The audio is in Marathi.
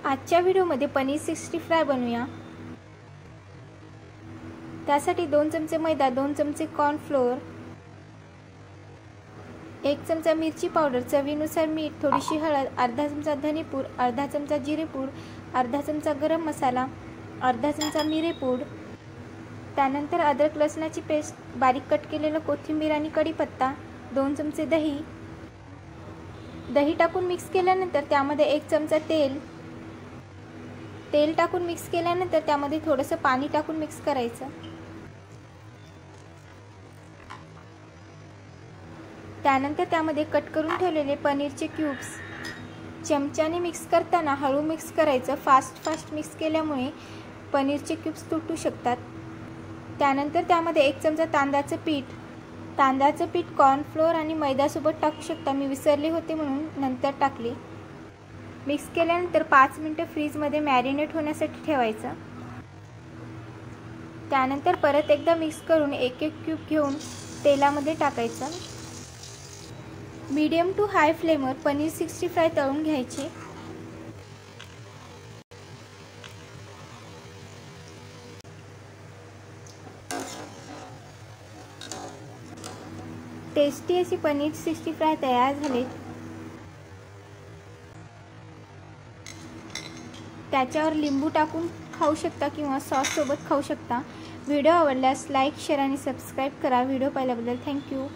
आजच्या व्हिडिओमध्ये पनीर 60 फ्राय बनवूया। त्यासाठी 2 चमचे मैदा, 2 चमचे कॉर्नफ्लोअर, 1 चमचा मिरची पावडर, चवीनुसार मीठ, थोडीशी हळद, अर्धा चमचा धनेपूड, अर्धा चमचा जिरेपूड, अर्धा चमचा गरम मसाला, अर्धा चमचा मिरेपूड, त्यानंतर अद्रक लसणाची पेस्ट, बारीक कट केलेलं कोथिंबीर आणि कढीपत्ता, 2 चमचे दही टाकून मिक्स केल्यानंतर त्यामध्ये 1 चमचा तेल टाकून मिक्स केल्यानंतर त्यामध्ये थोडंसं पाणी टाकून मिक्स करायचं। त्यानंतर त्यामध्ये कट करून ठेवलेले पनीरचे क्यूब्स चमच्याने मिक्स करताना हळू मिक्स करायचं। फास्ट मिक्स केल्यामुळे पनीरचे क्यूब्स तुटू शकतात। त्यानंतर त्यामध्ये 1 चमचा तांदळाचं पीठ कॉर्नफ्लोअर आणि मैद्यासोबत टाकू शकता। मी विसरले होते म्हणून नंतर टाकले। मिक्स केल्यानंतर 5 मिनिटं फ्रीजमध्ये मॅरिनेट होण्यासाठी ठेवायचं। त्यानंतर परत एकदा मिक्स करून एक क्यूब घेऊन तेलामध्ये टाकायचं। मीडियम टू हाय फ्लेमवर पनीर 60 फ्राय तळून घ्यायचे। टेस्टी अशी पनीर 60 फ्राय तयार झाले। त्याच्यावर लिंबू टाकून खाऊ शकता किंवा सॉस सोबत खाऊ शकता। व्हिडिओ आवडल्यास लाईक, शेअर आणि सबस्क्राईब करा। व्हिडिओ पाहिल्याबद्दल थँक्यू।